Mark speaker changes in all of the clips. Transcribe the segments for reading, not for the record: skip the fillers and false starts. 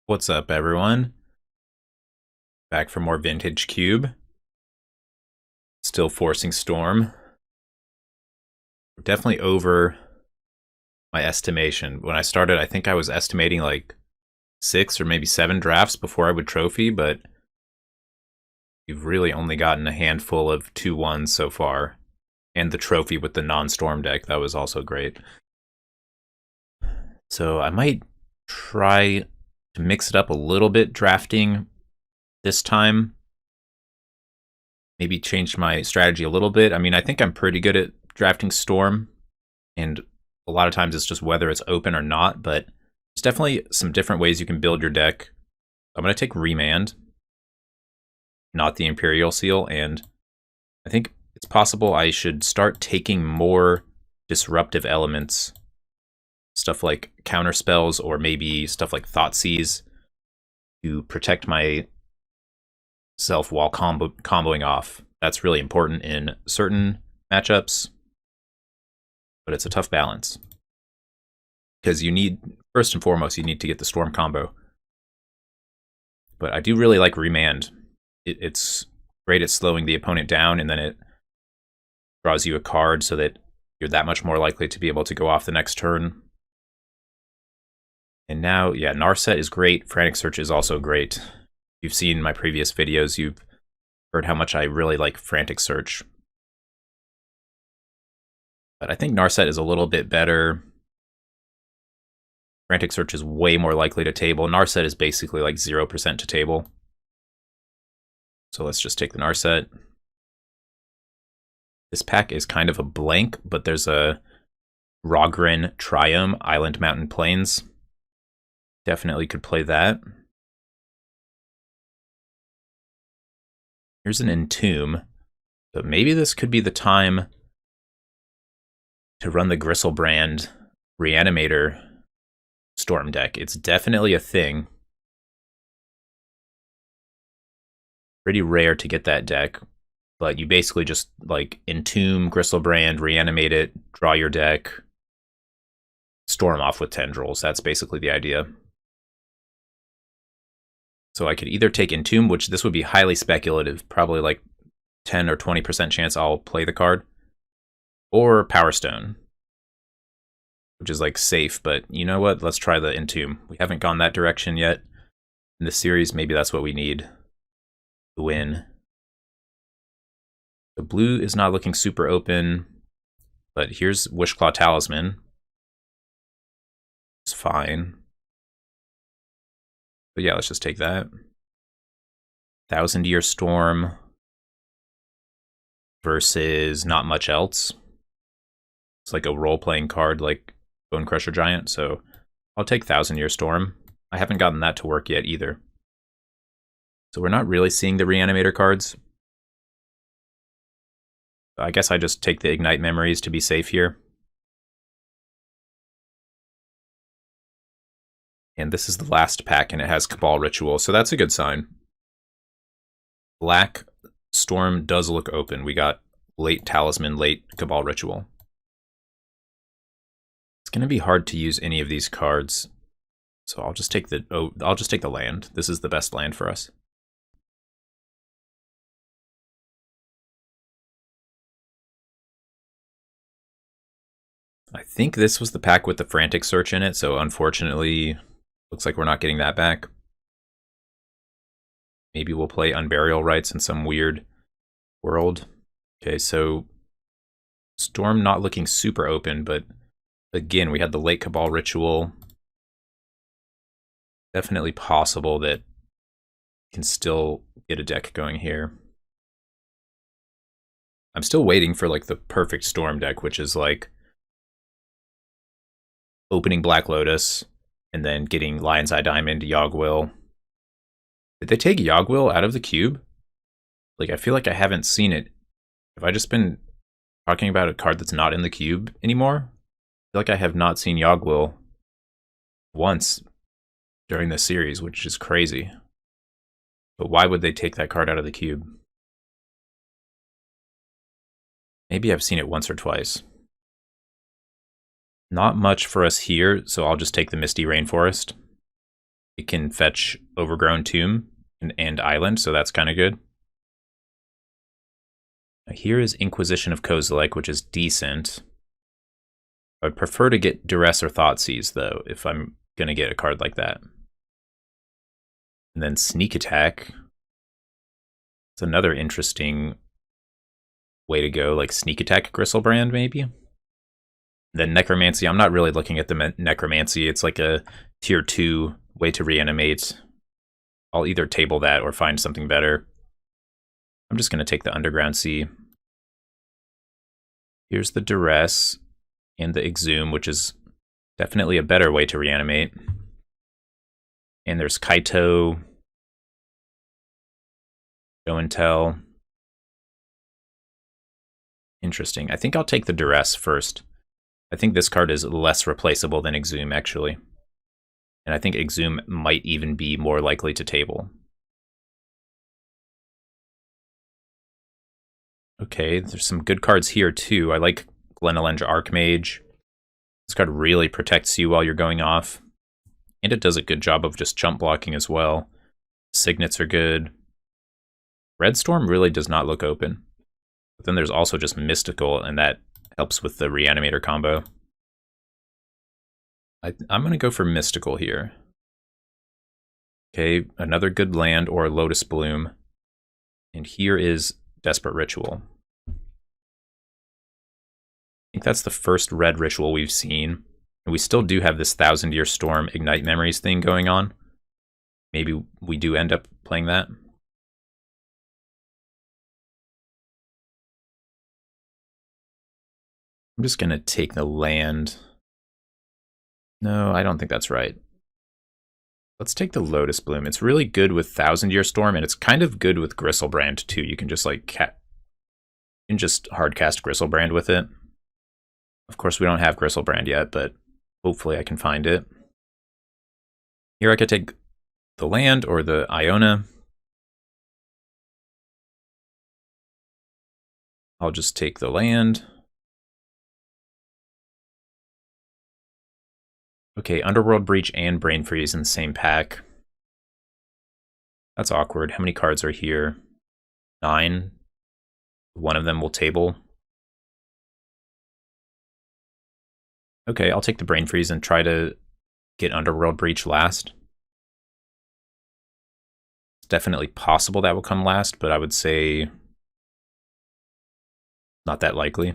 Speaker 1: What's up, everyone? Back for more Vintage Cube. Still forcing Storm. We're definitely over my estimation. When I started, I think I was estimating like 6 or maybe 7 drafts before I would trophy, but we've really only gotten a handful of 2-1s so far. And the trophy with the non-Storm deck, that was also great. So I might try to mix it up a little bit drafting this time. Maybe change my strategy a little bit. I mean, I think I'm pretty good at drafting Storm, and a lot of times it's just whether it's open or not, but there's definitely some different ways you can build your deck. I'm going to take Remand, not the Imperial Seal, and I think it's possible I should start taking more disruptive elements, stuff like counter spells or maybe stuff like Thoughtseize to protect my self while comboing off. That's really important in certain matchups, but it's a tough balance because you need, first and foremost, you need to get the Storm combo. But I do really like Remand. It's great at slowing the opponent down, and then it draws you a card so that you're that much more likely to be able to go off the next turn. And now, yeah, Narset is great. Frantic Search is also great. You've seen my previous videos, you've heard how much I really like Frantic Search. But I think Narset is a little bit better. Frantic Search is way more likely to table. Narset is basically like 0% to table. So let's just take the Narset. This pack is kind of a blank, but there's a Rogren Triome, Island Mountain Plains. Definitely could play that. Here's an Entomb. So maybe this could be the time to run the Gristlebrand Reanimator Storm deck. It's definitely a thing. Pretty rare to get that deck, but you basically just like Entomb, Gristlebrand, reanimate it, draw your deck, storm off with Tendrils. That's basically the idea. So I could either take Entomb, which this would be highly speculative, probably like 10 or 20% chance I'll play the card, or Power Stone, which is like safe, but you know what? Let's try the Entomb. We haven't gone that direction yet in this series. Maybe that's what we need to win. The blue is not looking super open, but here's Wishclaw Talisman. It's fine. But yeah, let's just take that. 1,000-Year Storm versus not much else. It's like a role-playing card like Bone Crusher Giant, so I'll take 1,000-Year Storm. I haven't gotten that to work yet either. So we're not really seeing the Reanimator cards. I guess I just take the Ignite Memories to be safe here. And this is the last pack, and it has Cabal Ritual, so that's a good sign. Black Storm does look open. We got late Talisman, late Cabal Ritual. It's going to be hard to use any of these cards, so I'll just take the land. This is the best land for us. I think this was the pack with the Frantic Search in it, so unfortunately, looks like we're not getting that back. Maybe we'll play Unburial Rites in some weird world. Okay, so Storm not looking super open, but again, we had the late Cabal Ritual. Definitely possible that we can still get a deck going here. I'm still waiting for like the perfect Storm deck, which is like opening Black Lotus and then getting Lion's Eye Diamond, Yogg-Will. Did they take Yogg-Will out of the cube? Like, I feel like I haven't seen it. Have I just been talking about a card that's not in the cube anymore? I feel like I have not seen Yogg-Will once during this series, which is crazy. But why would they take that card out of the cube? Maybe I've seen it once or twice. Not much for us here, so I'll just take the Misty Rainforest. It can fetch Overgrown Tomb and Island, so that's kind of good. Now here is Inquisition of Kozilek, which is decent. I would prefer to get Duress or Thoughtseize, though, if I'm going to get a card like that. And then Sneak Attack. It's another interesting way to go, like Sneak Attack Gristlebrand, maybe? Then Necromancy. I'm not really looking at the Necromancy. It's like a tier 2 way to reanimate. I'll either table that or find something better. I'm just going to take the Underground Sea. Here's the Duress and the Exhume, which is definitely a better way to reanimate. And there's Kaito, Show and Tell. Interesting. I think I'll take the Duress first. I think this card is less replaceable than Exhume, actually. And I think Exhume might even be more likely to table. Okay, there's some good cards here, too. I like Glenelenge Archmage. This card really protects you while you're going off. And it does a good job of just jump blocking as well. Signets are good. Red Storm really does not look open. But then there's also just Mystical, and that helps with the Reanimator combo. I'm going to go for Mystical here. Okay, another good land or Lotus Bloom. And here is Desperate Ritual. I think that's the first red ritual we've seen. And we still do have this 1000-Year Storm Ignite Memories thing going on. Maybe we do end up playing that. I'm just going to take the land. No, I don't think that's right. Let's take the Lotus Bloom. It's really good with 1000-Year Storm, and it's kind of good with Gristlebrand, too. You can just, like, you can just hardcast Gristlebrand with it. Of course, we don't have Gristlebrand yet, but hopefully I can find it. Here I could take the land or the Iona. I'll just take the land. Okay, Underworld Breach and Brain Freeze in the same pack. That's awkward. How many cards are here? 9. One of them will table. Okay, I'll take the Brain Freeze and try to get Underworld Breach last. It's definitely possible that will come last, but I would say not that likely.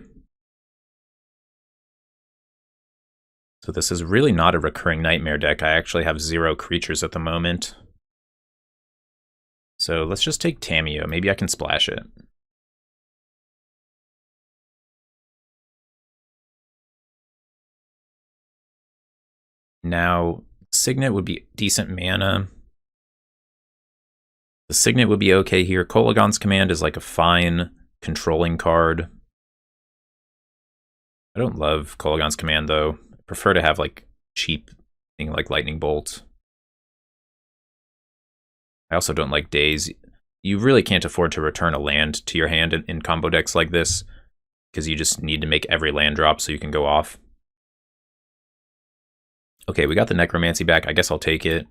Speaker 1: So this is really not a recurring Nightmare deck. I actually have 0 creatures at the moment. So let's just take Tamiyo. Maybe I can splash it. Now, Signet would be decent mana. The Signet would be okay here. Kolaghan's Command is like a fine controlling card. I don't love Kolaghan's Command, though. I prefer to have, like, cheap thing like Lightning Bolt. I also don't like Daze. You really can't afford to return a land to your hand in combo decks like this, because you just need to make every land drop so you can go off. Okay, we got the Necromancy back. I guess I'll take it.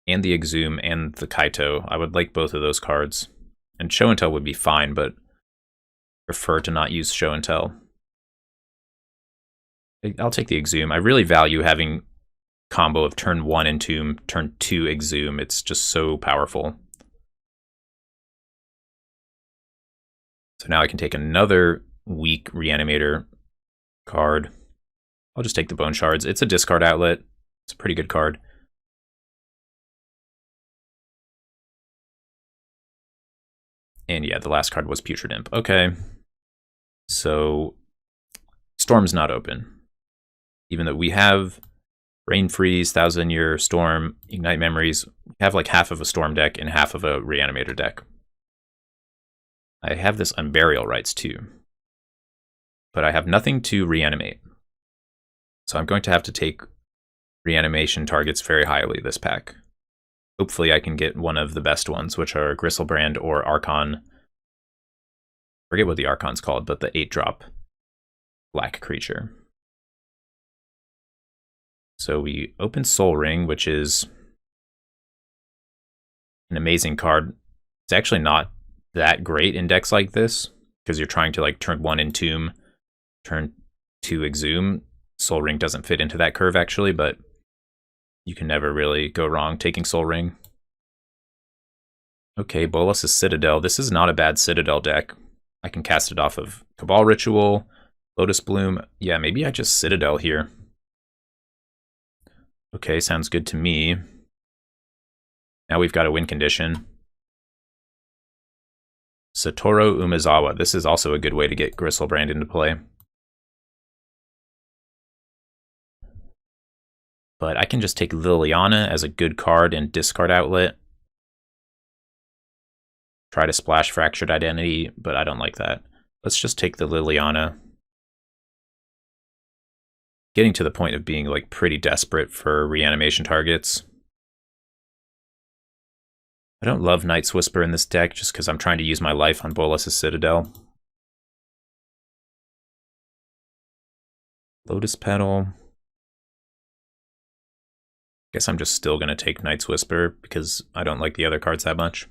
Speaker 1: And the Exhume and the Kaito. I would like both of those cards. And Show and Tell would be fine, but prefer to not use Show and Tell. I'll take the Exhume. I really value having combo of turn 1 Entomb, turn 2 Exhume. It's just so powerful. So now I can take another weak Reanimator card. I'll just take the Bone Shards. It's a discard outlet. It's a pretty good card. And yeah, the last card was Putrid Imp. Okay. So Storm's not open. Even though we have Brain Freeze, 1000-Year Storm, Ignite Memories, we have like half of a Storm deck and half of a Reanimator deck. I have this Unburial Rites too. But I have nothing to reanimate. So I'm going to have to take reanimation targets very highly this pack. Hopefully I can get one of the best ones, which are Gristlebrand or Archon. I forget what the Archon's called, but the 8-drop black creature. So we open Soul Ring, which is an amazing card. It's actually not that great in decks like this, because you're trying to like turn 1 Entomb, turn 2 Exhume. Soul Ring doesn't fit into that curve actually, but you can never really go wrong taking Soul Ring. Okay, Bolas' Citadel. This is not a bad Citadel deck. I can cast it off of Cabal Ritual, Lotus Bloom. Yeah, maybe I just Citadel here. Okay, sounds good to me. Now we've got a win condition. Satoru Umezawa. This is also a good way to get Gristlebrand into play. But I can just take Liliana as a good card and discard outlet. Try to splash Fractured Identity, but I don't like that. Let's just take the Liliana. Getting to the point of being like pretty desperate for reanimation targets. I don't love Night's Whisper in this deck just because I'm trying to use my life on Bolas' Citadel. Lotus Petal. Guess I'm just still going to take Night's Whisper because I don't like the other cards that much.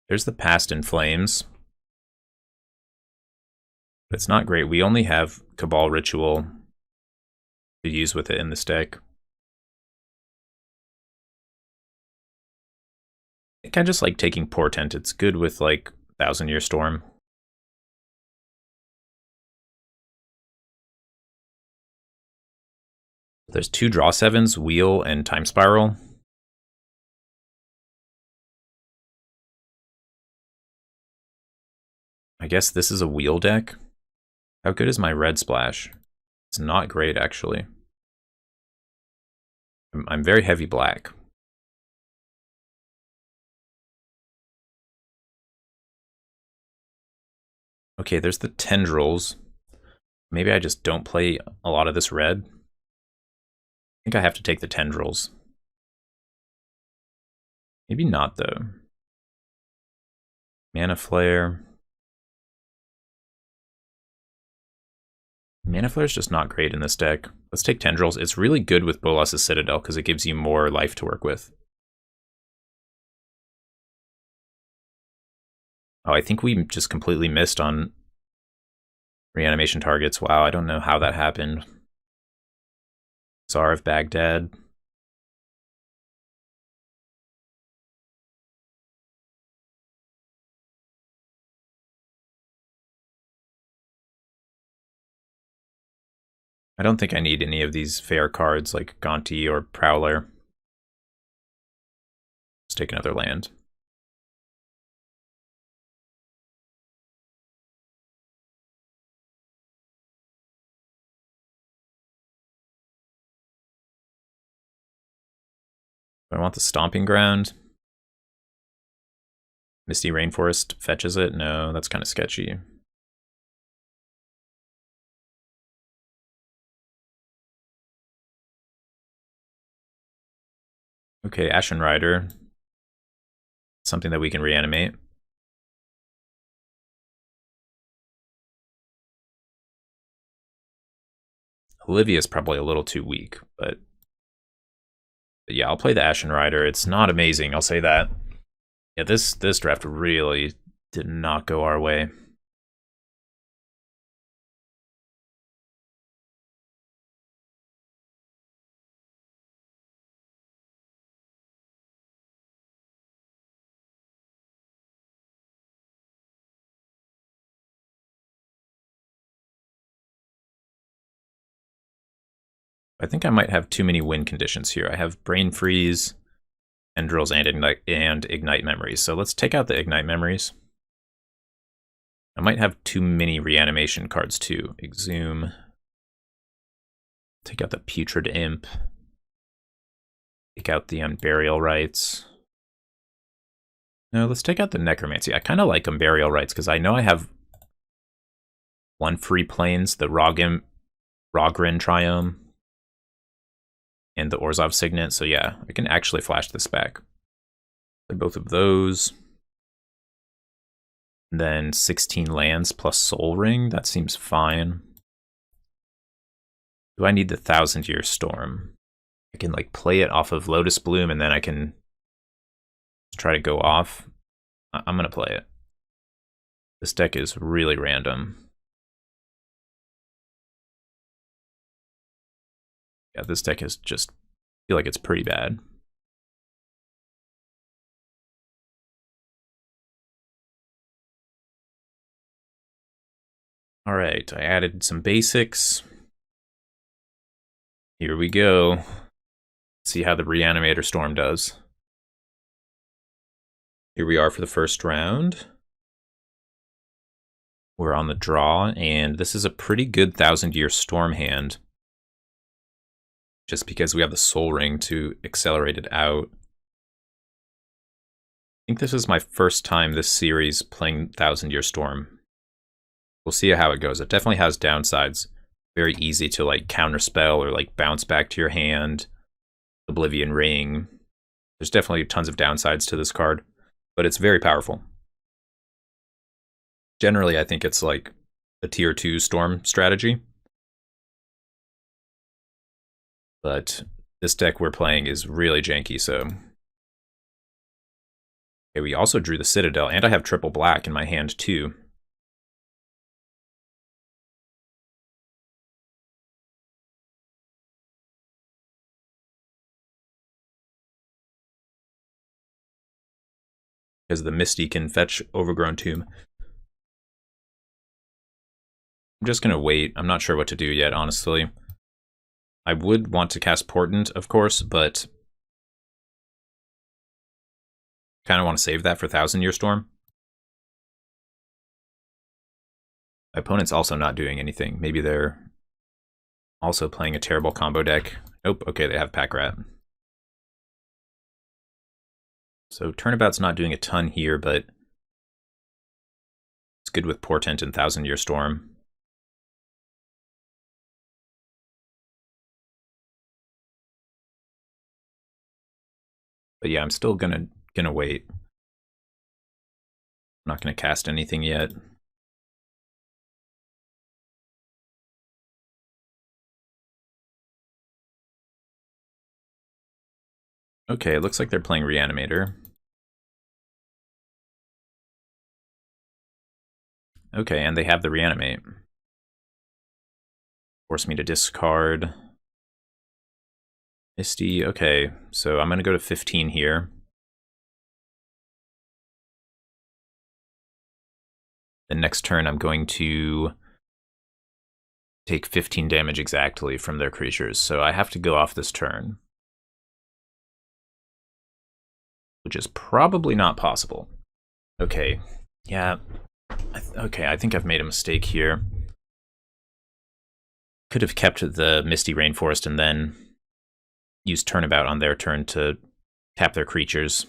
Speaker 1: There's the Past in Flames. It's not great. We only have Cabal Ritual to use with it in this deck. I think I just like taking Portent. It's good with like Thousand Year Storm. There's 2 draw 7s, Wheel and Time Spiral. I guess this is a Wheel deck. How good is my Red Splash? It's not great, actually. I'm very heavy black. Okay, there's the Tendrils. Maybe I just don't play a lot of this red. I think I have to take the Tendrils. Maybe not, though. Mana Flare. Mana Flare is just not great in this deck. Let's take Tendrils. It's really good with Bolas' Citadel because it gives you more life to work with. Oh, I think we just completely missed on reanimation targets. Wow, I don't know how that happened. Tsar of Baghdad. I don't think I need any of these fair cards like Gonti or Prowler. Let's take another land. Do I want the Stomping Ground? Misty Rainforest fetches it? No, that's kind of sketchy. Okay, Ashen Rider. Something that we can reanimate. Olivia's probably a little too weak, but yeah, I'll play the Ashen Rider. It's not amazing, I'll say that. Yeah, this draft really did not go our way. I think I might have too many win conditions here. I have Brain Freeze, Tendrils, and Ignite Memories. So let's take out the Ignite Memories. I might have too many reanimation cards too. Exhume. Take out the Putrid Imp. Take out the Unburial Rites. No, let's take out the Necromancy. I kind of like Unburial Rites because I know I have 1 free planes, the Rogrin Triome, and the Orzhov Signet, so yeah, I can actually flash this back. Play both of those. And then 16 lands plus Soul Ring, that seems fine. Do I need the 1,000-Year Storm? I can like play it off of Lotus Bloom and then I can try to go off. I'm gonna play it. This deck is really random. Yeah, this deck is just, I feel like it's pretty bad. All right, I added some basics. Here we go. Let's see how the Reanimator Storm does. Here we are for the first round. We're on the draw, and this is a pretty good 1,000-Year Storm hand. Just because we have the Soul Ring to accelerate it out. I think this is my first time this series playing 1,000-Year Storm. We'll see how it goes. It definitely has downsides. Very easy to like counterspell or like bounce back to your hand. Oblivion Ring. There's definitely tons of downsides to this card, but it's very powerful. Generally, I think it's like a tier 2 Storm strategy. But this deck we're playing is really janky, so... Okay, we also drew the Citadel, and I have triple black in my hand too. Because the Misty can fetch Overgrown Tomb. I'm just going to wait. I'm not sure what to do yet, honestly. I would want to cast Portent, of course, but kind of want to save that for 1,000-Year Storm. My opponent's also not doing anything. Maybe they're also playing a terrible combo deck. Nope, okay, they have Pack Rat. So Turnabout's not doing a ton here, but it's good with Portent and 1,000-Year Storm. But yeah, I'm still gonna wait. I'm not gonna cast anything yet. Okay, it looks like they're playing Reanimator. Okay, and they have the Reanimate. Force me to discard. Misty, okay, so I'm gonna go to 15 here. The next turn I'm going to take 15 damage exactly from their creatures, so I have to go off this turn. Which is probably not possible. Okay, yeah. Okay, I think I've made a mistake here. Could have kept the Misty Rainforest and then used Turnabout on their turn to tap their creatures.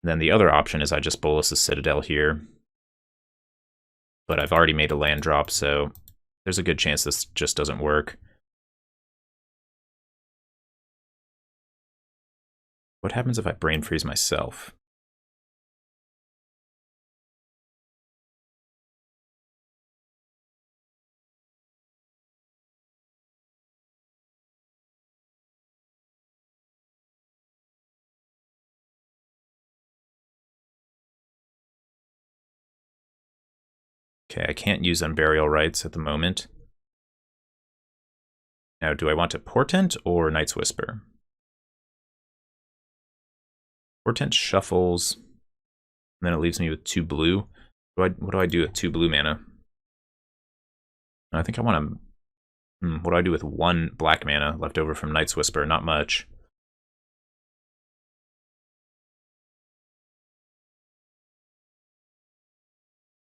Speaker 1: Then the other option is I just Bolus the Citadel here. But I've already made a land drop, so there's a good chance this just doesn't work. What happens if I Brain Freeze myself? Okay, I can't use Unburial Rites at the moment. Now, do I want to Portent or Night's Whisper? Portent shuffles, and then it leaves me with 2 blue. What do I do with 2 blue mana? I think I want to... what do I do with 1 black mana left over from Night's Whisper? Not much.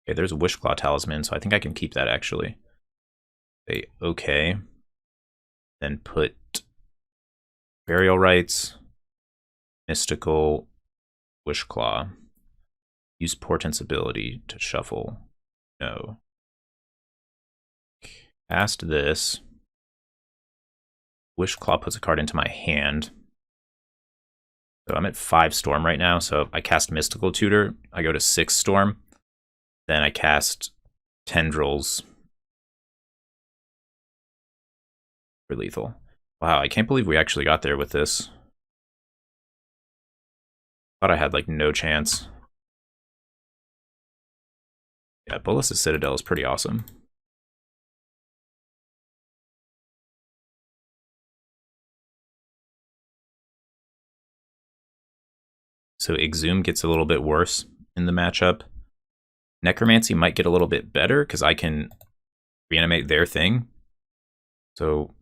Speaker 1: Okay, there's a Wishclaw Talisman, so I think I can keep that, actually. Say, okay. Then put Burial Rites, Mystical, Wishclaw. Use Portent's ability to shuffle. No. Cast this. Wishclaw puts a card into my hand. So I'm at 5 Storm right now, so I cast Mystical Tutor. I go to 6 Storm. Then I cast Tendrils For lethal. Wow, I can't believe we actually got there with this. Thought I had like no chance. Yeah, Bolas' Citadel is pretty awesome. So Exhume gets a little bit worse in the matchup. Necromancy might get a little bit better because I can reanimate their thing. So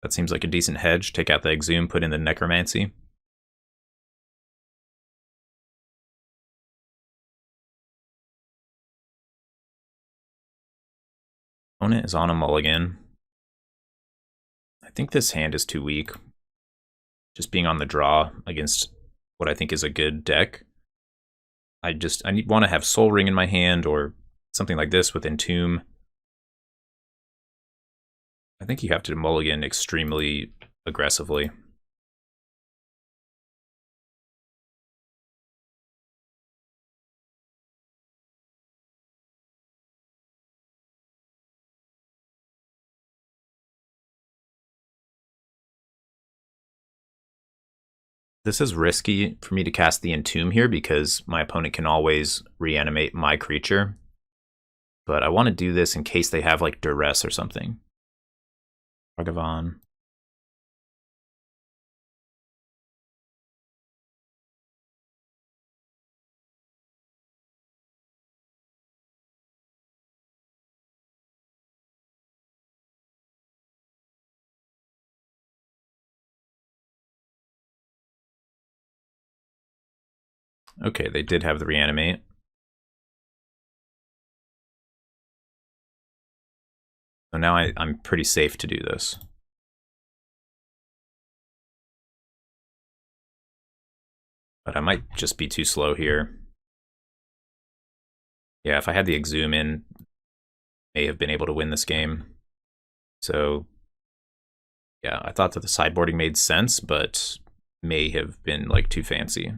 Speaker 1: that seems like a decent hedge. Take out the Exhume, put in the Necromancy. Opponent is on a mulligan. I think this hand is too weak. Just being on the draw against what I think is a good deck. I want to have Soul Ring in my hand or something like this with Entomb. I think you have to mulligan extremely aggressively. This is risky for me to cast the Entomb here because my opponent can always reanimate my creature. But I want to do this in case they have like Duress or something. Ragavan. Okay, they did have the reanimate. So now I'm pretty safe to do this. But I might just be too slow here. Yeah, if I had the Exhume in, may have been able to win this game. So yeah, I thought that the sideboarding made sense, but may have been like too fancy.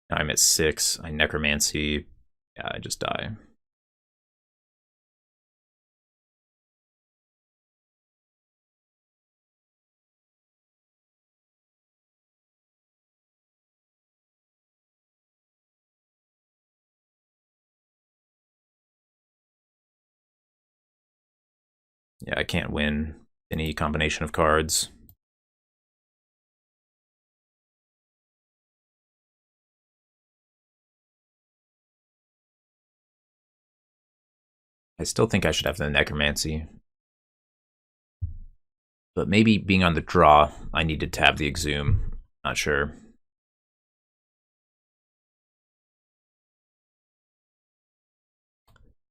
Speaker 1: Now I'm at 6, I Necromancy, yeah, I just die. Yeah, I can't win any combination of cards. I still think I should have the Necromancy. But maybe being on the draw, I needed to have the Exhume. Not sure.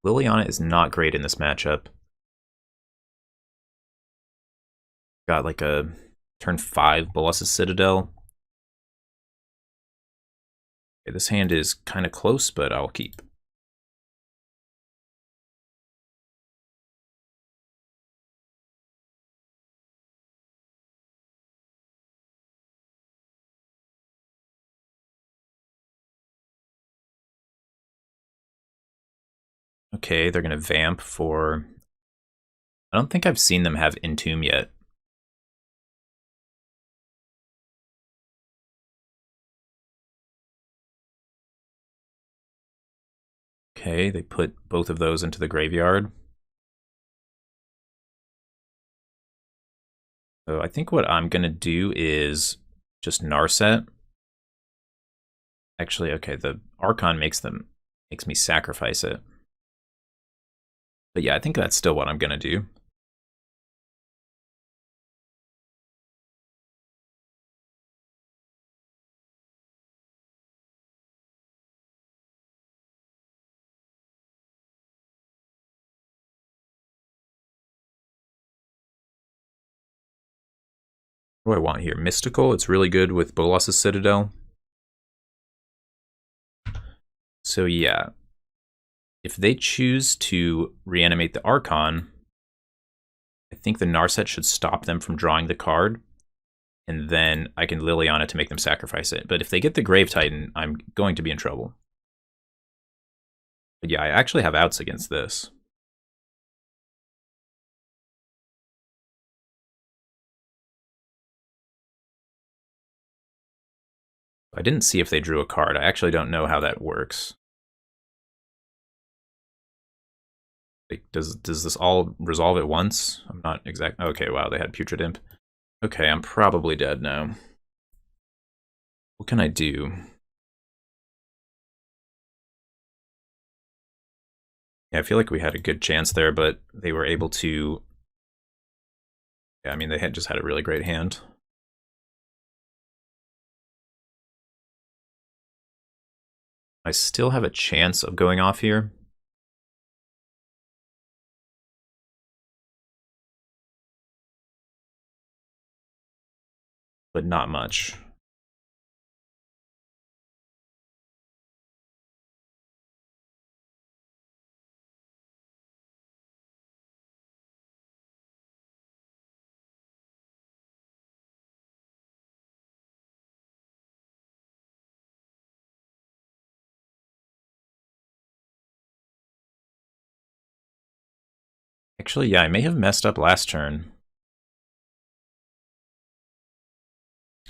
Speaker 1: Liliana is not great in this matchup. Got like a turn 5 Bolas' Citadel. Okay, this hand is kind of close, but I'll keep. Okay, they're going to vamp for... I don't think I've seen them have Entomb yet. Okay, they put both of those into the graveyard. So I think what I'm going to do is just Narset. Actually, okay, the Archon makes me sacrifice it. But yeah, I think that's still what I'm going to do. What do I want here? Mystical, it's really good with Bolas' Citadel. So yeah, if they choose to reanimate the Archon, I think the Narset should stop them from drawing the card, and then I can Liliana to make them sacrifice it. But if they get the Grave Titan, I'm going to be in trouble. But yeah, I actually have outs against this. I didn't see if they drew a card. I actually don't know how that works. Like, does this all resolve at once? I'm not exact. Okay, wow, they had Putrid Imp. Okay, I'm probably dead now. What can I do? Yeah, I feel like we had a good chance there, but they were able to... Yeah, I mean, they had just had a really great hand. I still have a chance of going off here. But not much. Actually, yeah, I may have messed up last turn.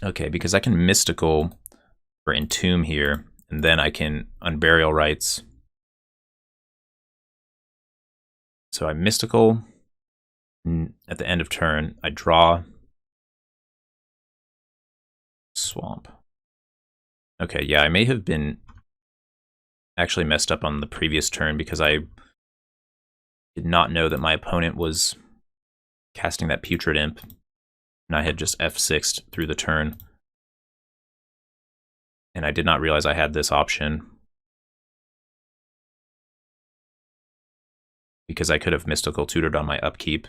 Speaker 1: Okay, because I can Mystical for Entomb here, and then I can Unburial Rites. So I Mystical. At the end of turn, I draw. Swamp. Okay, yeah, I may have been actually messed up on the previous turn because I did not know that my opponent was casting that Putrid Imp, and I had just F6'd through the turn. And I did not realize I had this option, because I could have Mystical Tutored on my upkeep.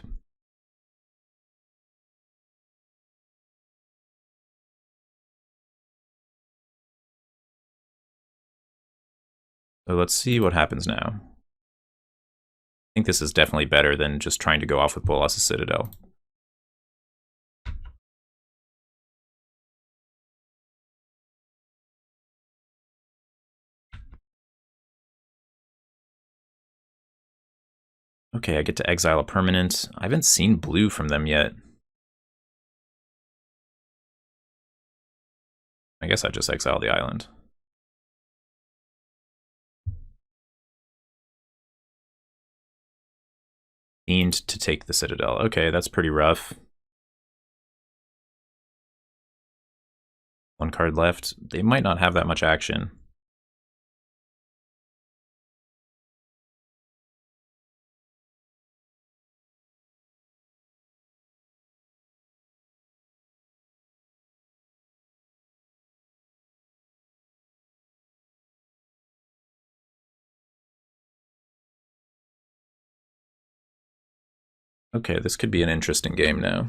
Speaker 1: So let's see what happens now. I think this is definitely better than just trying to go off with Bolas' Citadel. Okay, I get to exile a permanent. I haven't seen blue from them yet. I guess I just exile the island. Fiend to take the Citadel. Okay, that's pretty rough. One card left. They might not have that much action. Okay, this could be an interesting game now.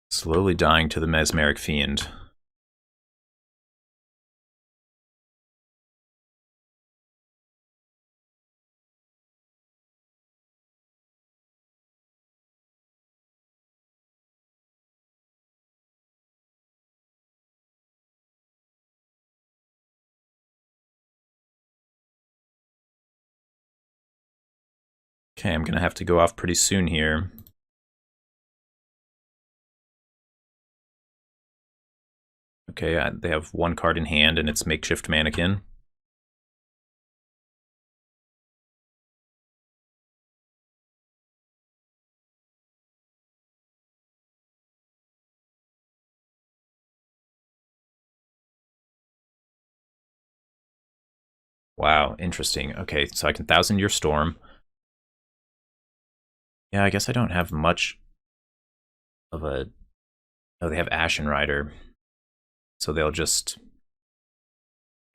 Speaker 1: Slowly dying to the Mesmeric Fiend. Okay, I'm gonna have to go off pretty soon here. Okay, they have one card in hand, and it's Makeshift Mannequin. Wow, interesting. Okay, so I can 1,000 Year Storm. Yeah, I guess I don't have much of a... Oh, they have Ashen Rider. So they'll just...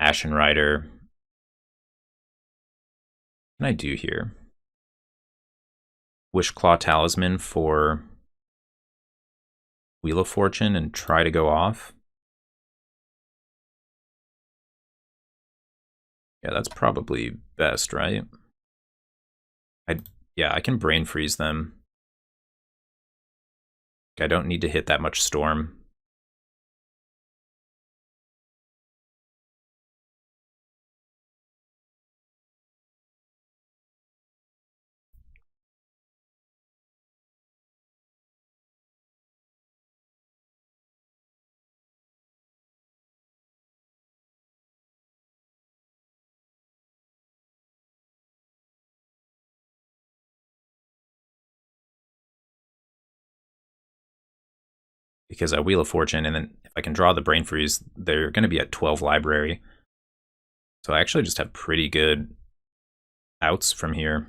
Speaker 1: Ashen Rider. What can I do here? Wishclaw Talisman for Wheel of Fortune and try to go off. Yeah, that's probably best, right? Yeah, I can brain freeze them. I don't need to hit that much storm. Because I Wheel of Fortune, and then if I can draw the Brain Freeze, they're going to be at 12 library. So I actually just have pretty good outs from here.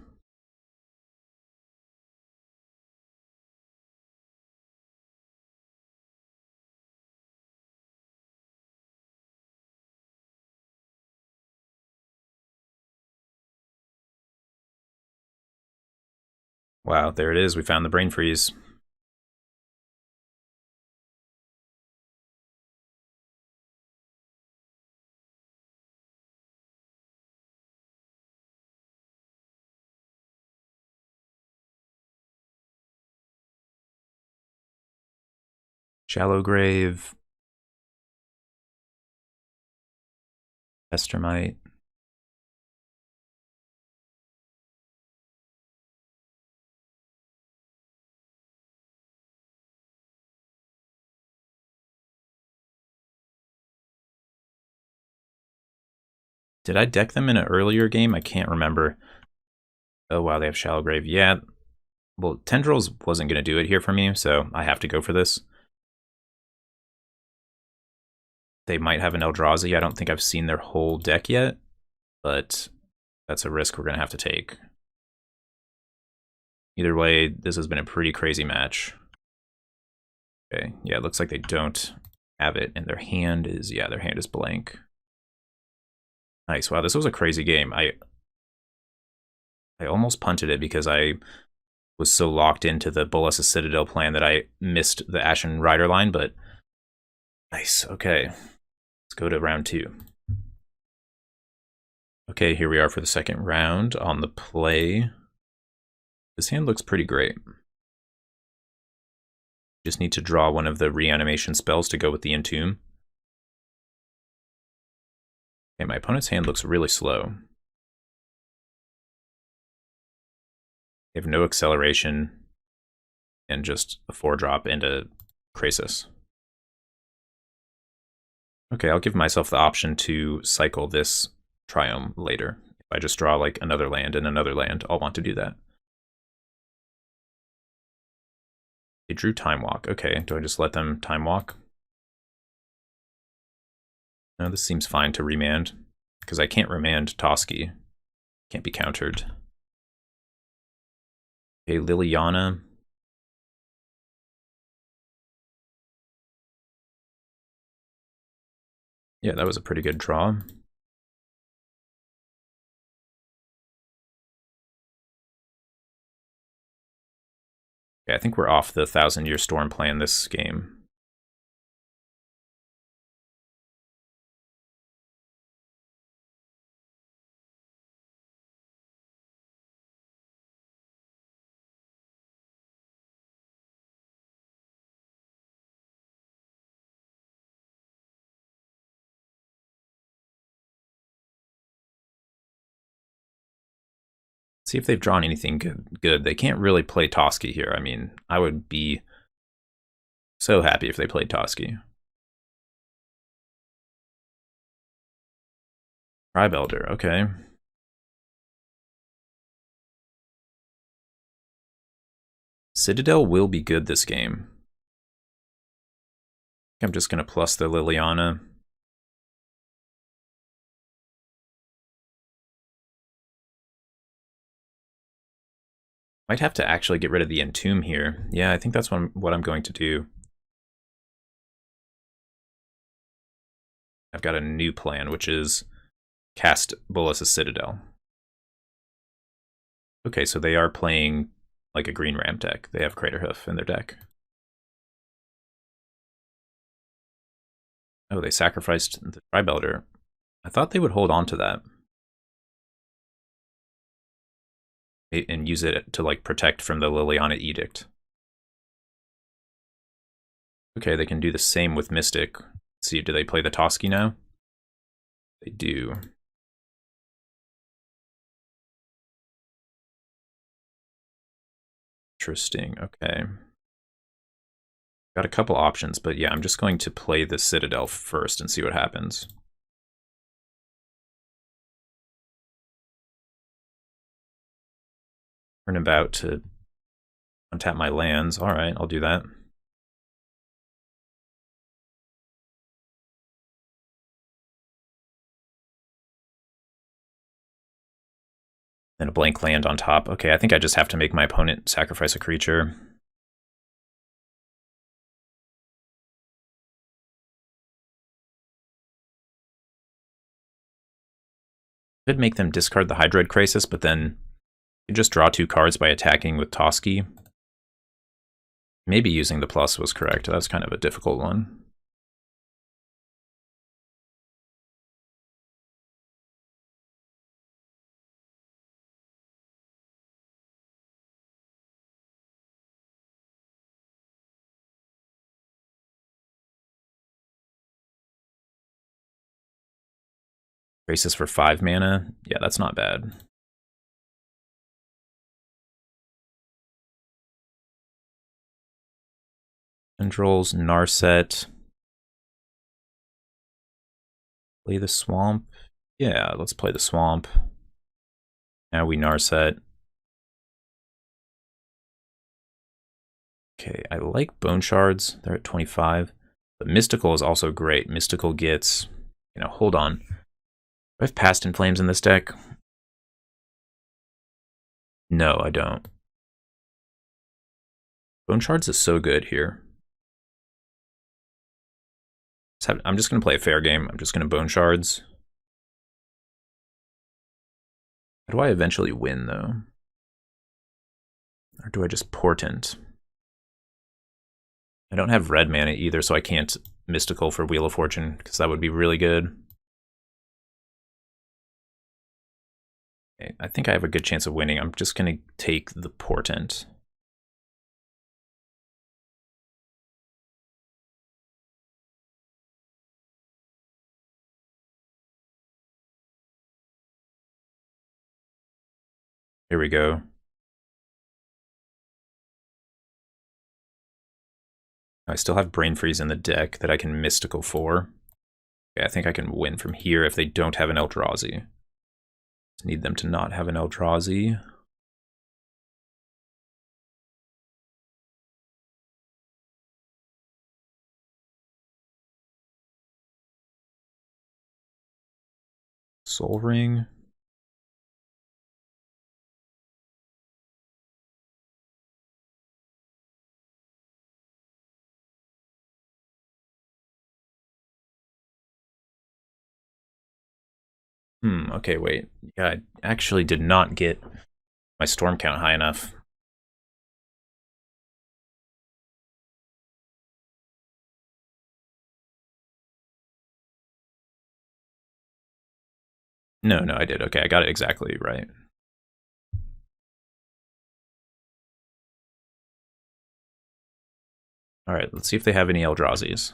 Speaker 1: Wow, there it is. We found the Brain Freeze. Shallow Grave. Estermite. Did I deck them in an earlier game? I can't remember. Oh, wow, they have Shallow Grave. Yeah, well, Tendrils wasn't going to do it here for me, so I have to go for this. They might have an Eldrazi. I don't think I've seen their whole deck yet, but that's a risk we're going to have to take. Either way, this has been a pretty crazy match. Okay, yeah, it looks like they don't have it, and their hand is, yeah, their hand is blank. Nice, wow, this was a crazy game. I almost punted it because I was so locked into the Bolas' Citadel plan that I missed the Ashen Rider line, but nice, okay. Let's go to round 2. Okay, here we are for the second round on the play. This hand looks pretty great. Just need to draw one of the reanimation spells to go with the Entomb. Okay, my opponent's hand looks really slow. They have no acceleration and just a 4-drop and a Krasis. Okay, I'll give myself the option to cycle this Triome later. If I just draw like another land and another land, I'll want to do that. They drew Time Walk. Okay, do I just let them Time Walk? No, this seems fine to remand, because I can't remand Toski. Can't be countered. Okay, Liliana. Yeah, that was a pretty good draw. Okay, I think we're off the 1,000-Year Storm plan this game. See if they've drawn anything good. They can't really play Toski here. I mean, I would be so happy if they played Toski. Tribelder, okay. Citadel will be good this game. I'm just going to plus the Liliana. Might have to actually get rid of the Entomb here. Yeah, I think that's what I'm going to do. I've got a new plan, which is cast Bolas' Citadel. Okay, so they are playing like a green ramp deck. They have Craterhoof in their deck. Oh, they sacrificed the Tribelder. I thought they would hold on to that. and use it to like protect from the Liliana Edict. Okay, they can do the same with Mystic. Let's see, do they play the Toski now? They do. Interesting, okay. Got a couple options, but yeah, I'm just going to play the Citadel first and see what happens. Turn about to untap my lands. All right, I'll do that. And a blank land on top. Okay, I think I just have to make my opponent sacrifice a creature. Could make them discard the Hydroid Crisis, but then you just draw 2 cards by attacking with Toski. Maybe using the plus was correct. That was kind of a difficult one. Crisis for 5 mana. Yeah, that's not bad. Tendrils, Narset. Play the Swamp. Yeah, let's play the Swamp. Now we Narset. Okay, I like Bone Shards. They're at 25. But Mystical is also great. Mystical gets, hold on. Do I have Past in Flames in this deck? No, I don't. Bone Shards is so good here. I'm just going to play a fair game. I'm just going to Bone Shards. How do I eventually win, though? Or do I just Portent? I don't have red mana either, so I can't Mystical for Wheel of Fortune, because that would be really good. Okay, I think I have a good chance of winning. I'm just going to take the Portent. Here we go. I still have Brain Freeze in the deck that I can Mystical for. Okay, I think I can win from here if they don't have an Eldrazi. Just need them to not have an Eldrazi. Soul Ring. Okay, wait. Yeah, I actually did not get my storm count high enough. No, I did. Okay, I got it exactly right. All right, let's see if they have any Eldrazi's.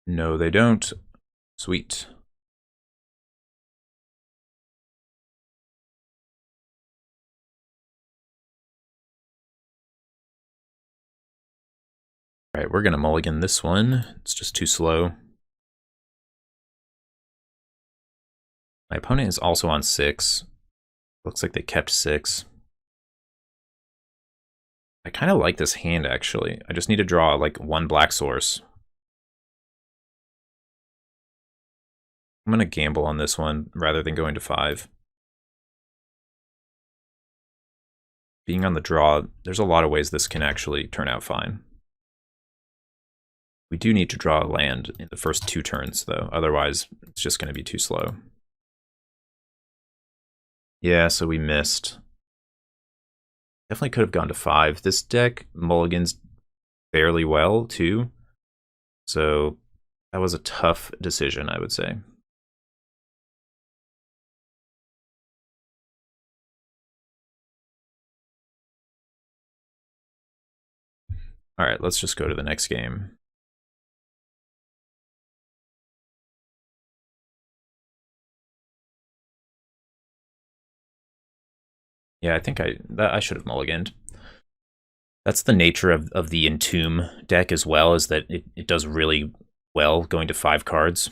Speaker 1: No, they don't. Sweet. All right, we're going to mulligan this one. It's just too slow. My opponent is also on 6. Looks like they kept 6. I kind of like this hand, actually. I just need to draw, like, 1 black source. I'm going to gamble on this one rather than going to 5. Being on the draw, there's a lot of ways this can actually turn out fine. We do need to draw a land in the first 2 turns, though. Otherwise, it's just going to be too slow. Yeah, so we missed. Definitely could have gone to 5. This deck mulligans fairly well, too. So that was a tough decision, I would say. All right, let's just go to the next game. Yeah, I think I should have mulliganed. That's the nature of the Entomb deck as well, is that it does really well going to 5 cards.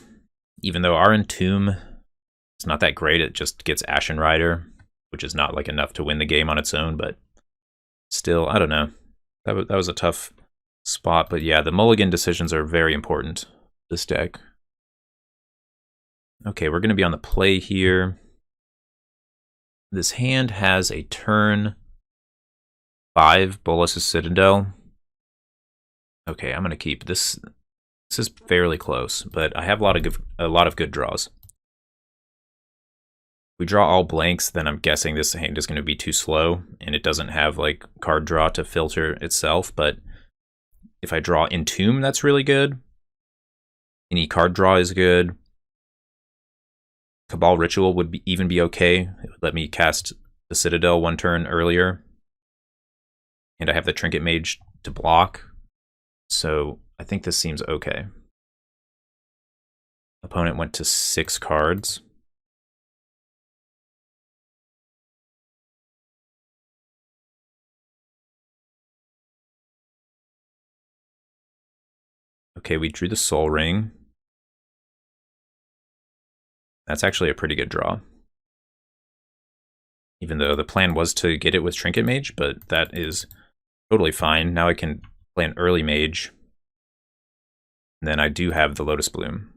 Speaker 1: Even though our Entomb is not that great, it just gets Ashen Rider, which is not like enough to win the game on its own, but still, I don't know. That was a tough spot, but yeah, the mulligan decisions are very important, this deck. Okay, we're going to be on the play here. This hand has a turn 5 Bolas' Citadel. Okay, I'm going to keep this. This is fairly close, but I have a lot of good draws. If we draw all blanks, then I'm guessing this hand is going to be too slow, and it doesn't have like card draw to filter itself. But if I draw Entomb, that's really good. Any card draw is good. Cabal Ritual would even be okay. It would let me cast the Citadel 1 turn earlier. And I have the Trinket Mage to block. So I think this seems okay. Opponent went to 6 cards. Okay, we drew the Soul Ring. That's actually a pretty good draw. Even though the plan was to get it with Trinket Mage, but that is totally fine. Now I can play an early Mage. And then I do have the Lotus Bloom.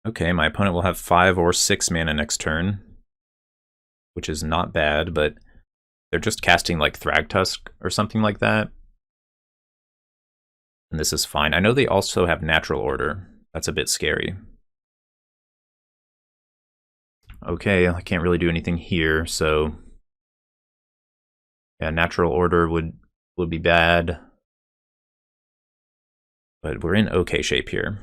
Speaker 1: Okay, my opponent will have 5 or 6 mana next turn, which is not bad, but they're just casting like Thragtusk or something like that. And this is fine. I know they also have Natural Order. That's a bit scary. Okay, I can't really do anything here, so yeah, Natural Order would be bad. But we're in okay shape here.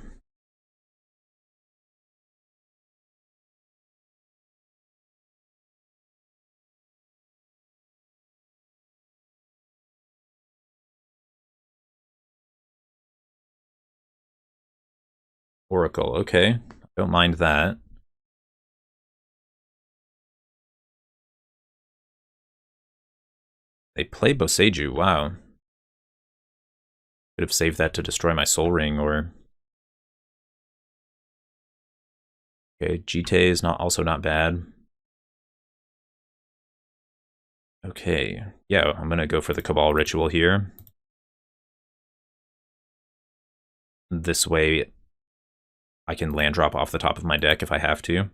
Speaker 1: Oracle, okay. Don't mind that. They play Boseiju, wow. Could have saved that to destroy my Soul Ring, or... Okay, Jite is also not bad. Okay, yeah, I'm gonna go for the Cabal Ritual here. This way, I can land drop off the top of my deck if I have to.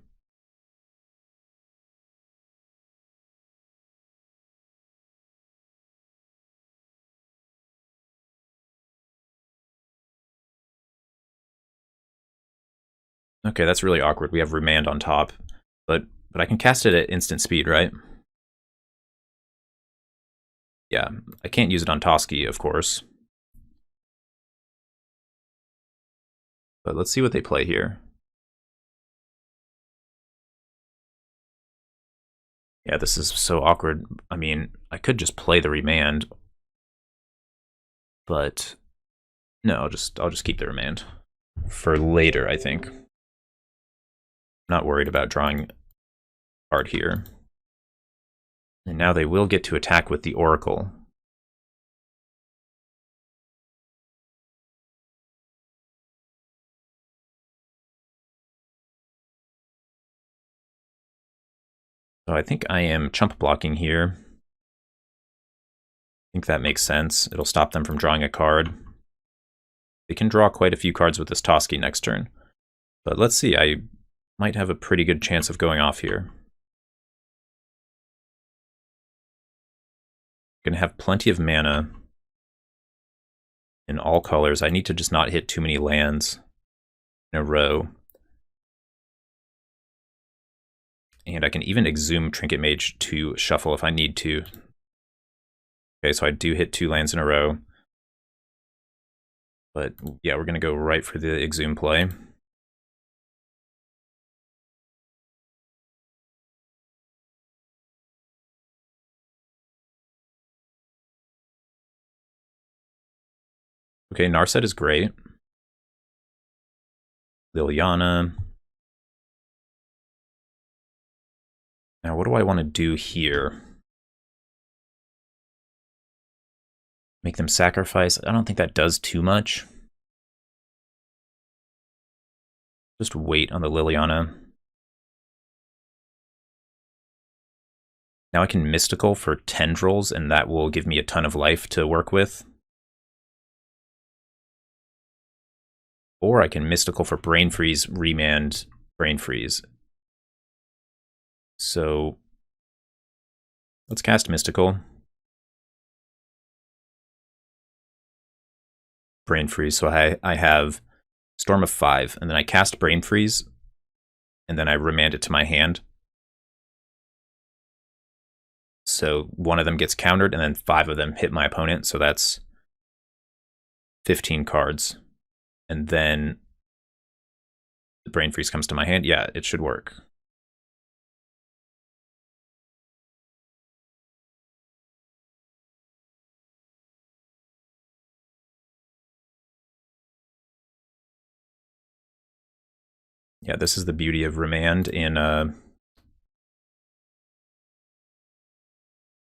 Speaker 1: Okay, that's really awkward. We have Remand on top, but I can cast it at instant speed, right? Yeah, I can't use it on Toski, of course. But let's see what they play here. Yeah, this is so awkward. I mean, I could just play the Remand, but no, I'll just keep the Remand for later, I think. Not worried about drawing card here. And now they will get to attack with the Oracle. So I think I am chump blocking here. I think that makes sense. It'll stop them from drawing a card. They can draw quite a few cards with this Toski next turn. But let's see, I might have a pretty good chance of going off here. Gonna have plenty of mana in all colors. I need to just not hit too many lands in a row. And I can even exhume Trinket Mage to shuffle if I need to. Okay, so I do hit 2 lands in a row. But yeah, we're going to go right for the Exhume play. Okay, Narset is great. Liliana. Now, what do I want to do here? Make them sacrifice? I don't think that does too much. Just wait on the Liliana. Now I can Mystical for Tendrils, and that will give me a ton of life to work with. Or I can Mystical for Brain Freeze, Remand, Brain Freeze. So let's cast Mystical. Brain Freeze, so I have Storm of 5, and then I cast Brain Freeze, and then I remand it to my hand. So one of them gets countered, and then 5 of them hit my opponent, so that's 15 cards. And then the Brain Freeze comes to my hand. Yeah, it should work. Yeah, this is the beauty of Remand in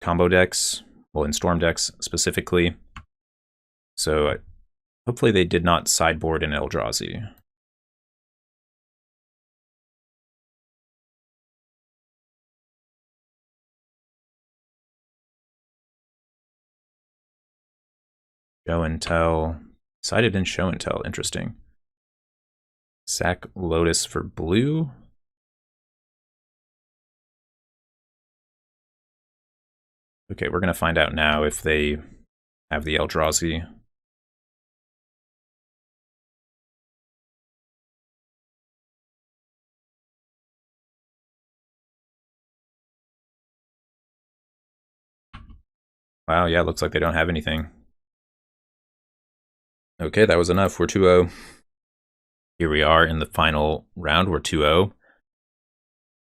Speaker 1: combo decks, well, in Storm decks specifically. So hopefully they did not sideboard an Eldrazi. Show and Tell. Decided in Show and Tell. Interesting. Sack Lotus for blue. Okay, we're going to find out now if they have the Eldrazi. Wow, yeah, looks like they don't have anything. Okay, that was enough. We're 2-0. Here we are in the final round. We're 2-0.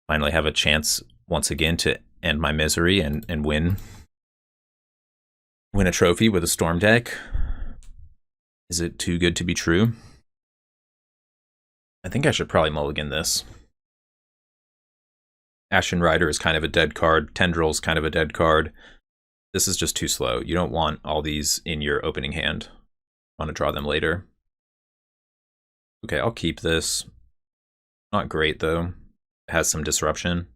Speaker 1: Finally have a chance once again to end my misery and win a trophy with a Storm deck. Is it too good to be true? I think I should probably mulligan this. Ashen Rider is kind of a dead card. Tendril's kind of a dead card. This is just too slow. You don't want all these in your opening hand. I want to draw them later. Okay, I'll keep this. Not great, though. It has some disruption.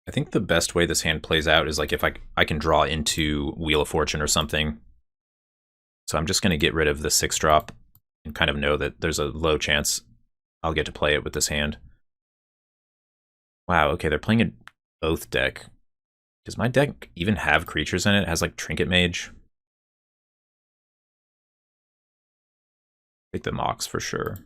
Speaker 1: I think the best way this hand plays out is like if I can draw into Wheel of Fortune or something. So I'm just going to get rid of the 6-drop and kind of know that there's a low chance I'll get to play it with this hand. Wow, okay, they're playing an Oath deck. Does my deck even have creatures in it? It has like Trinket Mage. Take the Mox for sure.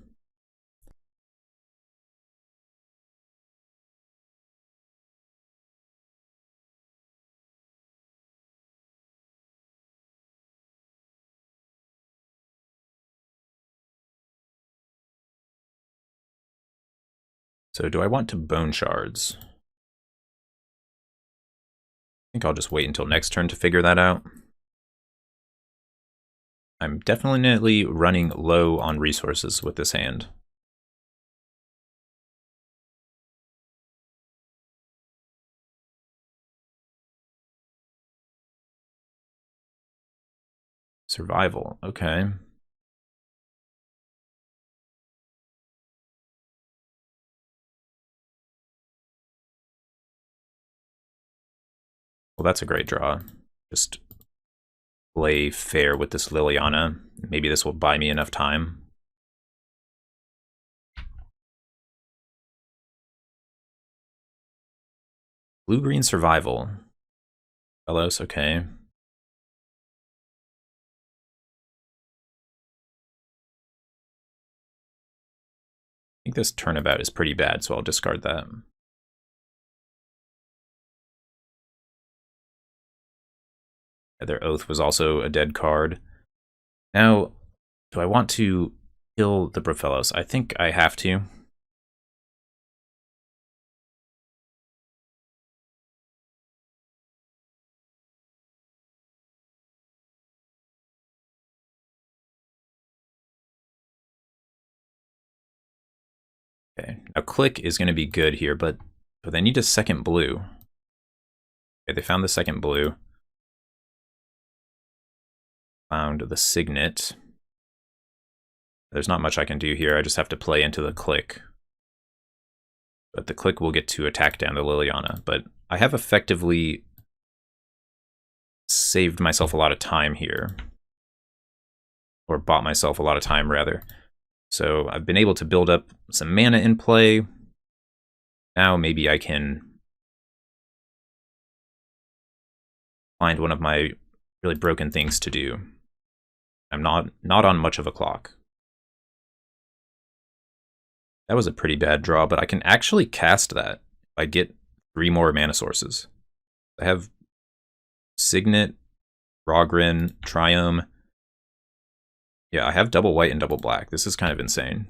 Speaker 1: So do I want to Bone Shards? I think I'll just wait until next turn to figure that out. I'm definitely running low on resources with this hand. Survival, okay. Well, that's a great draw. Just play fair with this Liliana. Maybe this will buy me enough time. Blue-green survival. Velos, okay. I think this turnabout is pretty bad, so I'll discard that. Their Oath was also a dead card. Now, do I want to kill the Brofellos? I think I have to. Okay, now Click is going to be good here, but they need a second blue. Okay, they found the second blue. Found the Signet. There's not much I can do here. I just have to play into the Click. But the Click will get to attack down the Liliana. But I have effectively saved myself a lot of time here. Or bought myself a lot of time, rather. So I've been able to build up some mana in play. Now maybe I can find one of my really broken things to do. I'm not on much of a clock. That was a pretty bad draw, but I can actually cast that if I get 3 more mana sources. I have Signet, Rogrin, Triome. Yeah, I have double white and double black. This is kind of insane.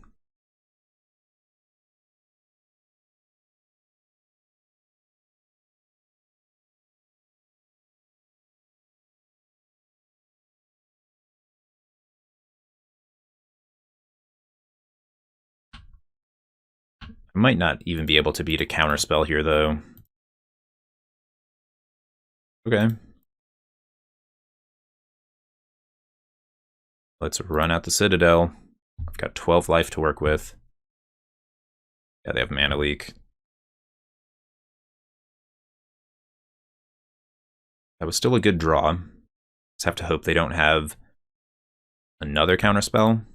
Speaker 1: I might not even be able to beat a counterspell here, though. Okay. Let's run out the Citadel. I've got 12 life to work with. Yeah, they have Mana Leak. That was still a good draw. Just have to hope they don't have another counterspell.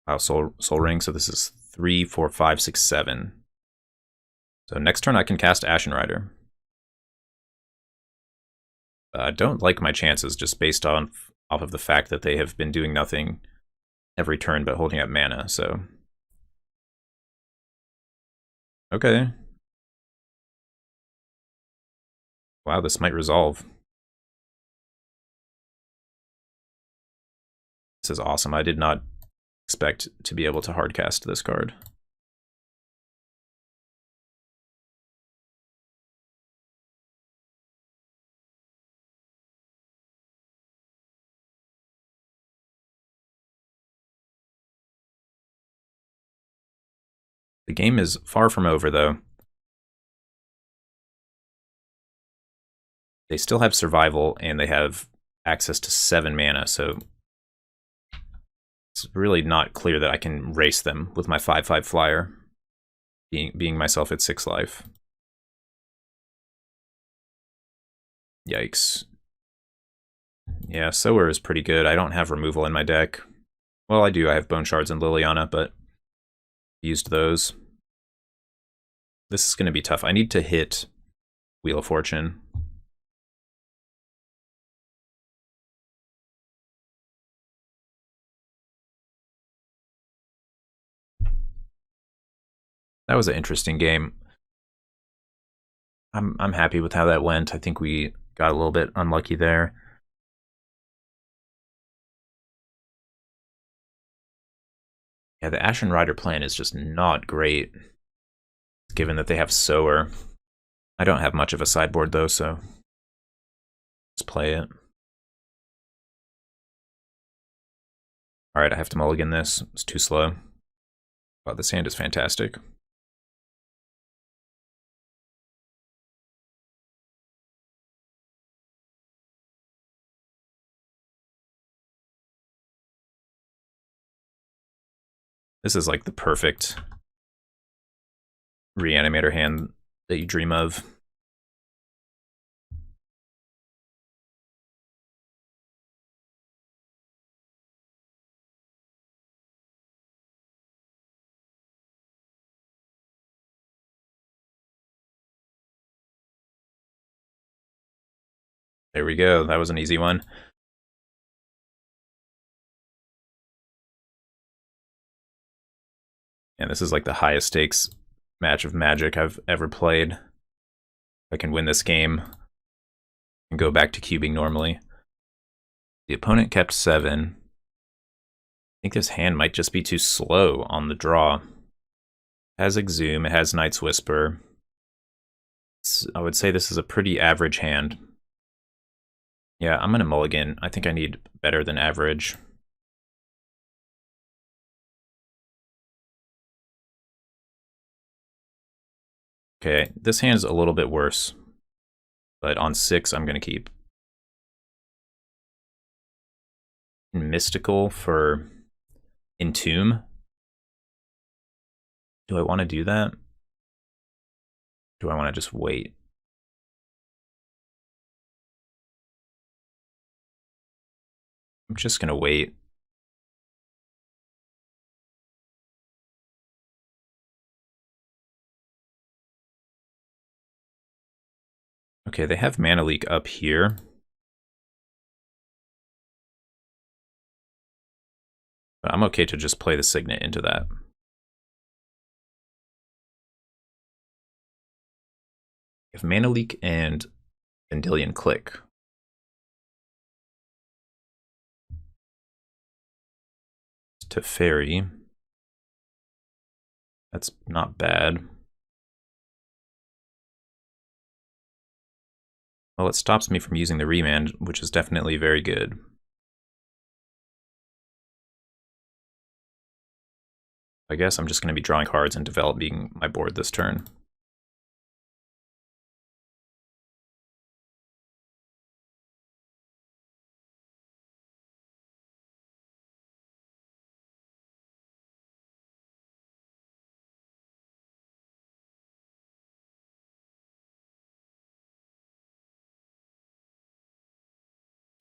Speaker 1: Wow, Soul Ring, so this is 3, 4, 5, 6, 7. So next turn I can cast Ashen Rider. I don't like my chances just based off of the fact that they have been doing nothing every turn but holding up mana, so... Okay. Wow, this might resolve. This is awesome. I did not expect to be able to hardcast this card. The game is far from over, though. They still have survival, and they have access to 7 mana, so it's really not clear that I can race them with my 5/5 flyer, being myself at 6 life. Yikes. Yeah, Sower is pretty good. I don't have removal in my deck. Well, I do. I have Bone Shards and Liliana, but used those. This is going to be tough. I need to hit Wheel of Fortune. That was an interesting game. I'm happy with how that went. I think we got a little bit unlucky there. Yeah, the Ashen Rider plan is just not great, given that they have Sower. I don't have much of a sideboard, though, so just play it. Alright, I have to mulligan this. It's too slow. Wow, this hand is fantastic. This is like the perfect reanimator hand that you dream of. There we go. That was an easy one. And this is like the highest stakes match of Magic I've ever played. If I can win this game and go back to cubing normally. The opponent kept 7. I think this hand might just be too slow on the draw. It has Exhume, it has Knight's Whisper. I would say this is a pretty average hand. Yeah, I'm gonna mulligan. I think I need better than average. Okay, this hand's a little bit worse, but on 6, I'm gonna keep. Mystical for Entomb. Do I want to do that? Do I want to just wait? I'm just gonna wait. Okay, they have Mana Leak up here. But I'm okay to just play the Signet into that. If Mana Leak and Vendilion click. Teferi. That's not bad. Well, it stops me from using the Remand, which is definitely very good. I guess I'm just going to be drawing cards and developing my board this turn.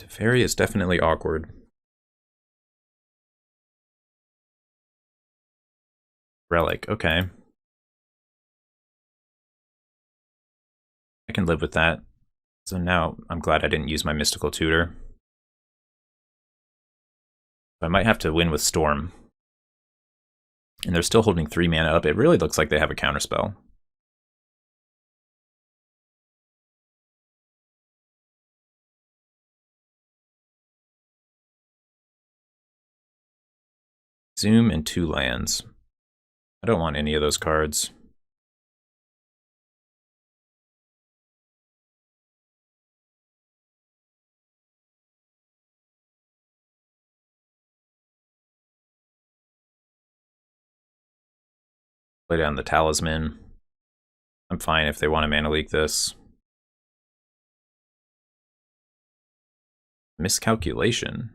Speaker 1: Teferi is definitely awkward. Relic, okay. I can live with that. So now I'm glad I didn't use my Mystical Tutor. I might have to win with Storm. And they're still holding 3 mana up. It really looks like they have a counterspell. Zoom and 2 lands. I don't want any of those cards. Play down the Talisman. I'm fine if they want to Mana Leak this. Miscalculation.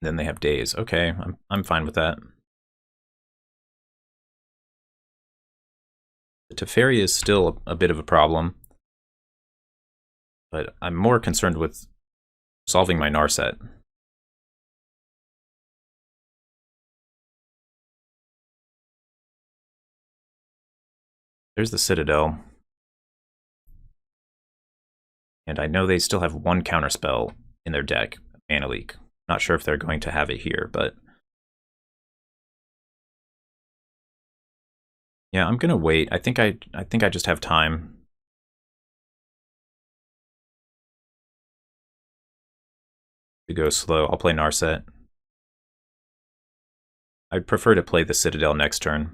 Speaker 1: Then they have Daze. Okay, I'm fine with that. The Teferi is still a bit of a problem, but I'm more concerned with solving my Narset. There's the Citadel. And I know they still have 1 counterspell in their deck, Mana Leak. Not sure if they're going to have it here, but yeah, I'm gonna wait. I think I just have time. To go slow. I'll play Narset. I'd prefer to play the Citadel next turn.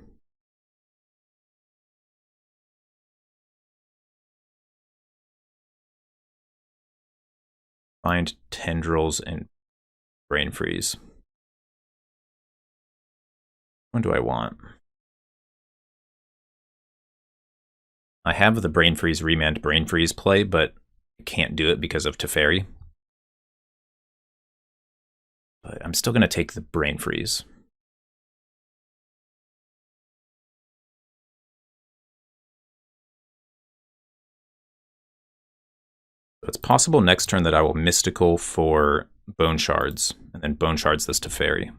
Speaker 1: Find Tendrils and Brain Freeze. What do I want? I have the Brain Freeze Remand Brain Freeze play, but I can't do it because of Teferi. But I'm still going to take the Brain Freeze. So it's possible next turn that I will Mystical for Bone Shards, and then Bone Shards this to Fairy.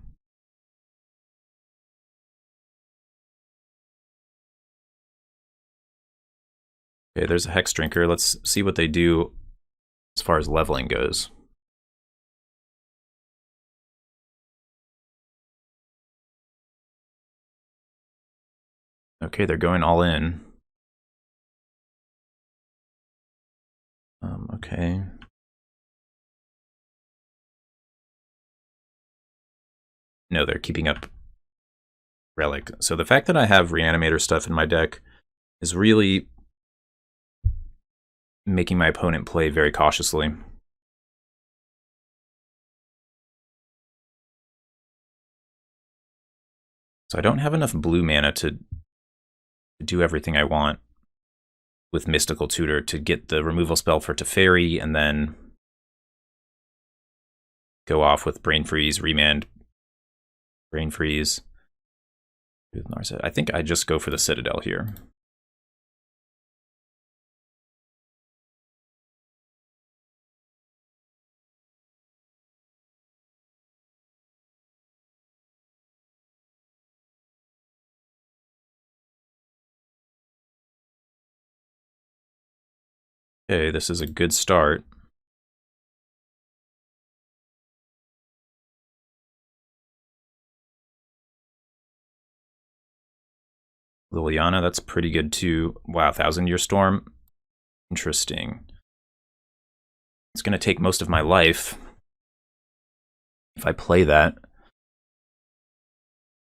Speaker 1: Okay, there's a Hex Drinker. Let's see what they do as far as leveling goes. Okay, they're going all in. Okay. No, they're keeping up Relic. So the fact that I have Reanimator stuff in my deck is really making my opponent play very cautiously. So I don't have enough blue mana to do everything I want with Mystical Tutor to get the removal spell for Teferi and then go off with Brain Freeze, Remand, Brain Freeze. I think I just go for the Citadel here. Okay, this is a good start. Liliana, that's pretty good too. Wow, 1,000-Year Storm. Interesting. It's going to take most of my life if I play that.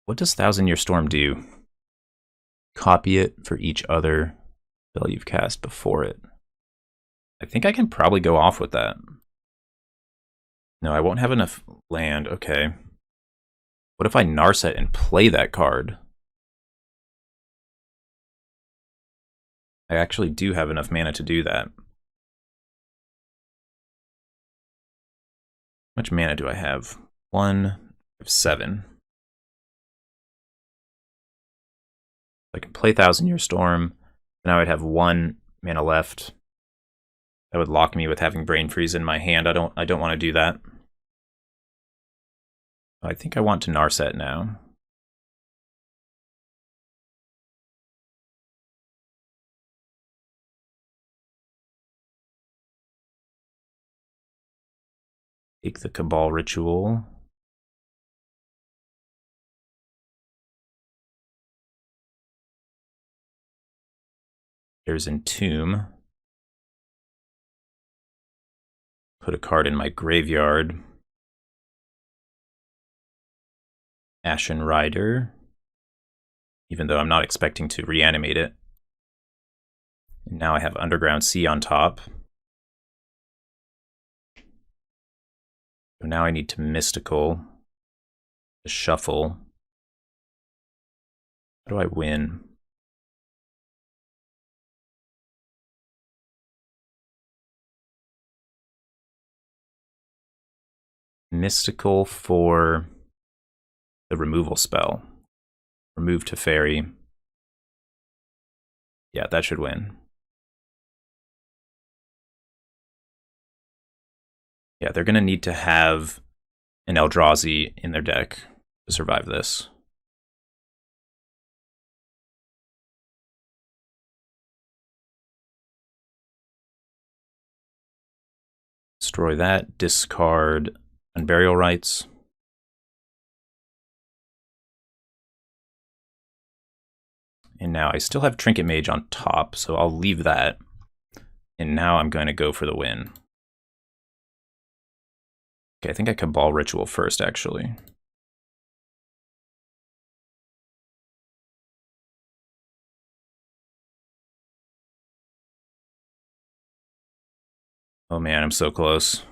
Speaker 1: What does 1,000-Year Storm do? Copy it for each other spell you've cast before it. I think I can probably go off with that. No, I won't have enough land. Okay. What if I Narset and play that card? I actually do have enough mana to do that. How much mana do I have? 1, I have 7. I can play 1,000-Year Storm, and I would have 1 mana left. That would lock me with having Brain Freeze in my hand. I don't want to do that. I think I want to Narset now. Take the Cabal Ritual. There's Entomb. Put a card in my graveyard. Ashen Rider. Even though I'm not expecting to reanimate it. And now I have Underground Sea on top. So now I need to Mystical. To shuffle. How do I win? Mystical for the removal spell. Remove Teferi. Yeah, that should win. Yeah, they're going to need to have an Eldrazi in their deck to survive this. Destroy that. Discard Unburial Rites. And now I still have Trinket Mage on top, so I'll leave that. And now I'm going to go for the win. Okay, I think I Cabal Ritual first, actually. Oh man, I'm so close.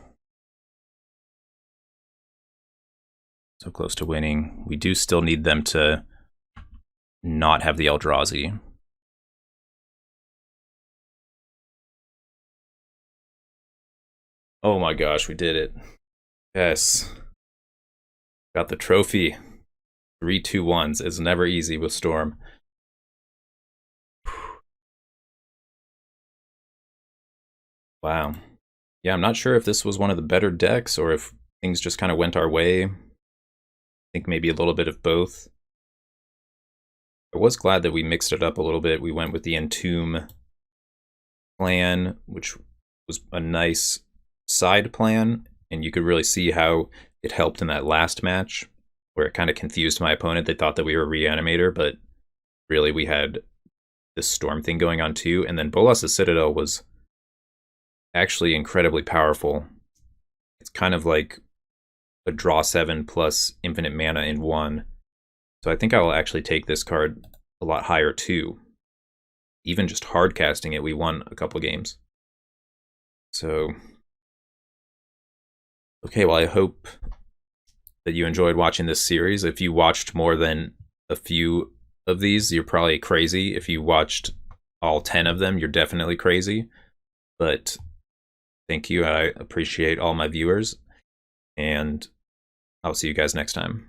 Speaker 1: So close to winning. We do still need them to not have the Eldrazi. Oh my gosh, we did it. Yes. Got the trophy. 3 2-1s is never easy with Storm. Wow. Yeah, I'm not sure if this was one of the better decks or if things just kind of went our way. I think maybe a little bit of both. I was glad that we mixed it up a little bit. We went with the Entomb plan, which was a nice side plan, and you could really see how it helped in that last match, where it kind of confused my opponent. They thought that we were Reanimator, but really we had this Storm thing going on too. And then Bolas' Citadel was actually incredibly powerful. It's kind of like a draw 7 plus infinite mana in 1. So I think I will actually take this card a lot higher too. Even just hard casting it, we won a couple games. So, okay, well, I hope that you enjoyed watching this series. If you watched more than a few of these, you're probably crazy. If you watched all 10 of them, you're definitely crazy. But thank you. I appreciate all my viewers, and I'll see you guys next time.